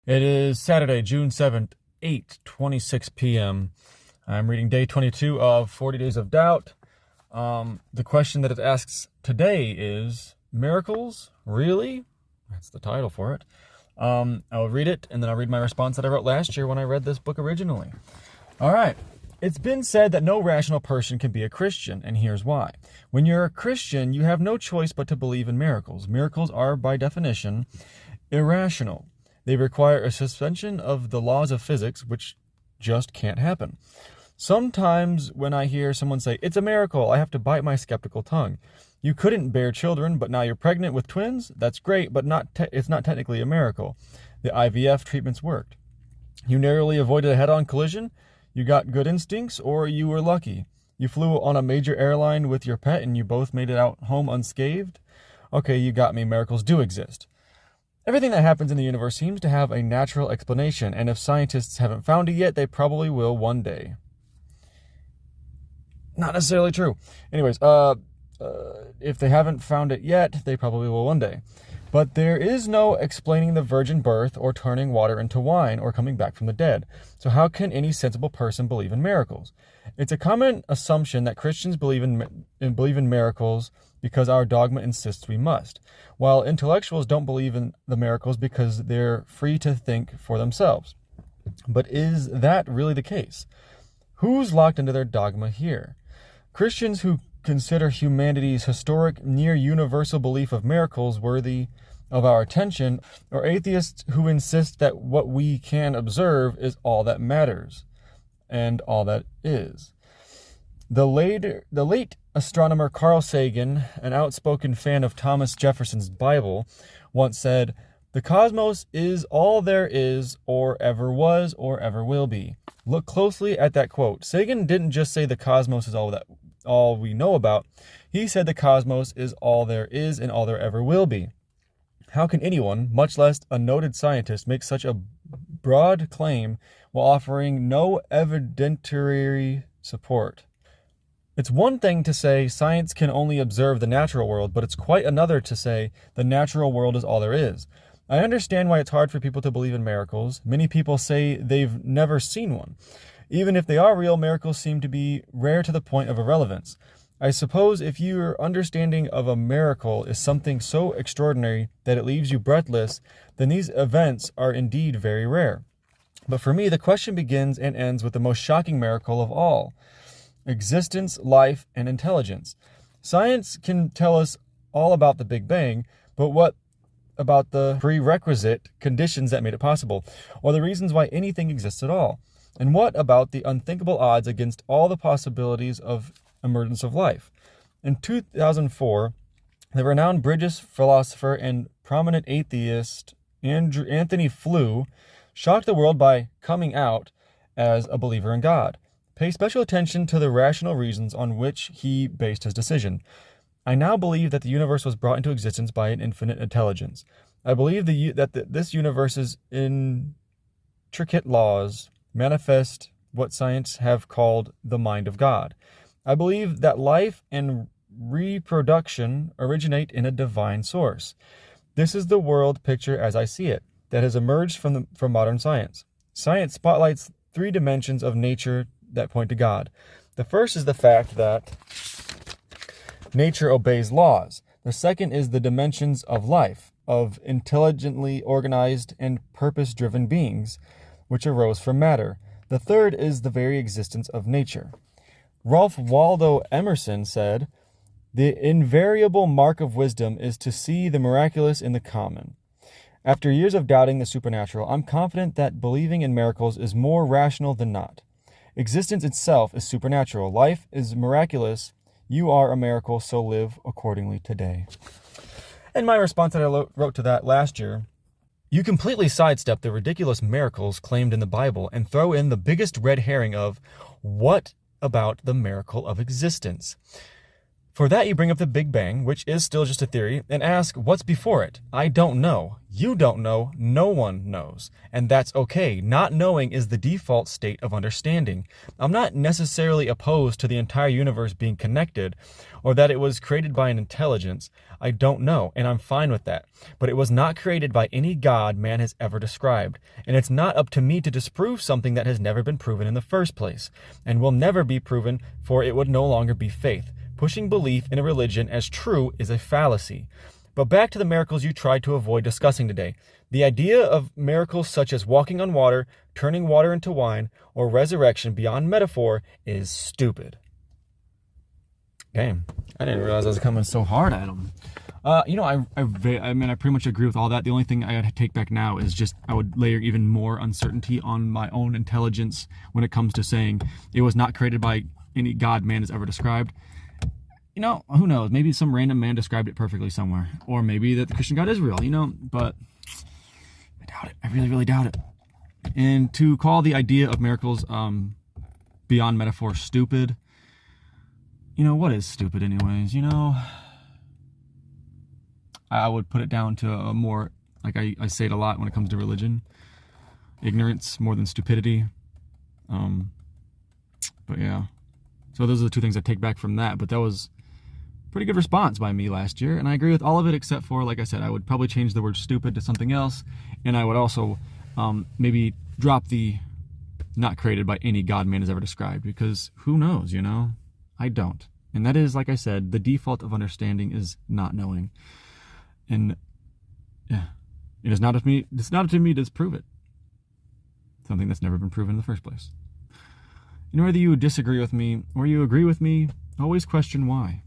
It is Saturday, June 7th, 8:26 p.m. I'm reading day 22 of 40 Days of Doubt. The question that it asks today is, miracles? Really? That's the title for it. I'll read it, and then I'll read my response that I wrote last year when I read this book originally. All right. It's been said that no rational person can be a Christian, and here's why. When you're a Christian, you have no choice but to believe in miracles. Miracles are, by definition, irrational. They require a suspension of the laws of physics, which just can't happen. Sometimes when I hear someone say, "It's a miracle," I have to bite my skeptical tongue. You couldn't bear children, but now you're pregnant with twins? That's great, but it's not technically a miracle. The IVF treatments worked. You narrowly avoided a head-on collision? You got good instincts, or you were lucky? You flew on a major airline with your pet and you both made it out home unscathed? Okay, you got me. Miracles do exist. Everything that happens in the universe seems to have a natural explanation, and if scientists haven't found it yet, they probably will one day. Not necessarily true. Anyways, if they haven't found it yet, they probably will one day. But there is no explaining the virgin birth or turning water into wine or coming back from the dead. So how can any sensible person believe in miracles? It's a common assumption that Christians believe in miracles because our dogma insists we must, while intellectuals don't believe in the miracles because they're free to think for themselves. But is that really the case? Who's locked into their dogma here? Christians who consider humanity's historic, near-universal belief of miracles worthy of our attention, or atheists who insist that what we can observe is all that matters, and all that is. The late astronomer Carl Sagan, an outspoken fan of Thomas Jefferson's Bible, once said, "The cosmos is all there is, or ever was, or ever will be." Look closely at that quote. Sagan didn't just say the cosmos is all we know about. He said the cosmos is all there is and all there ever will be. How can anyone, much less a noted scientist, make such a broad claim while offering no evidentiary support? It's one thing to say science can only observe the natural world, but it's quite another to say the natural world is all there is. I understand why it's hard for people to believe in miracles. Many people say they've never seen one. Even if they are real, miracles seem to be rare to the point of irrelevance. I suppose if your understanding of a miracle is something so extraordinary that it leaves you breathless, then these events are indeed very rare. But for me, the question begins and ends with the most shocking miracle of all: existence, life, and intelligence. Science can tell us all about the Big Bang, but what about the prerequisite conditions that made it possible, or the reasons why anything exists at all? And what about the unthinkable odds against all the possibilities of emergence of life? In 2004, the renowned British philosopher and prominent atheist Anthony Flew shocked the world by coming out as a believer in God. Pay special attention to the rational reasons on which he based his decision. "I now believe that the universe was brought into existence by an infinite intelligence. I believe this universe's intricate laws manifest what science have called the mind of God. I believe that life and reproduction originate in a divine source. This is the world picture as I see it, that has emerged from modern science. Science spotlights three dimensions of nature that point to God. The first is the fact that nature obeys laws. The second is the dimensions of life, of intelligently organized and purpose-driven beings, which arose from matter. The third is the very existence of nature. Ralph Waldo Emerson said, "The invariable mark of wisdom is to see the miraculous in the common." After years of doubting the supernatural, I'm confident that believing in miracles is more rational than not. Existence itself is supernatural. Life is miraculous. You are a miracle, so live accordingly today. And my response that I wrote to that last year: you completely sidestep the ridiculous miracles claimed in the Bible and throw in the biggest red herring of, what about the miracle of existence? For that, you bring up the Big Bang, which is still just a theory, and ask, what's before it? I don't know. You don't know. No one knows. And that's okay. Not knowing is the default state of understanding. I'm not necessarily opposed to the entire universe being connected, or that it was created by an intelligence. I don't know, and I'm fine with that. But it was not created by any God man has ever described. And it's not up to me to disprove something that has never been proven in the first place, and will never be proven, for it would no longer be faith. Pushing belief in a religion as true is a fallacy. But back to the miracles you tried to avoid discussing today. The idea of miracles such as walking on water, turning water into wine, or resurrection beyond metaphor is stupid. Damn, I didn't realize I was coming so hard at him. I pretty much agree with all that. The only thing I gotta take back now is just I would layer even more uncertainty on my own intelligence when it comes to saying it was not created by any God man has ever described. Who knows? Maybe some random man described it perfectly somewhere. Or maybe that the Christian God is real, but I doubt it. I really, really doubt it. And to call the idea of miracles beyond metaphor stupid, what is stupid anyways? I would put it down to a more, like I say it a lot when it comes to religion, ignorance more than stupidity. But yeah. So those are the two things I take back from that. But that was pretty good response by me last year, and I agree with all of it except for, like I said, I would probably change the word stupid to something else, and I would also maybe drop the not created by any God man has ever described, because who knows, I don't. And that is, like I said, the default of understanding is not knowing. And yeah, it is not up to me to disprove it. Something that's never been proven in the first place. And whether you disagree with me or you agree with me, always question why.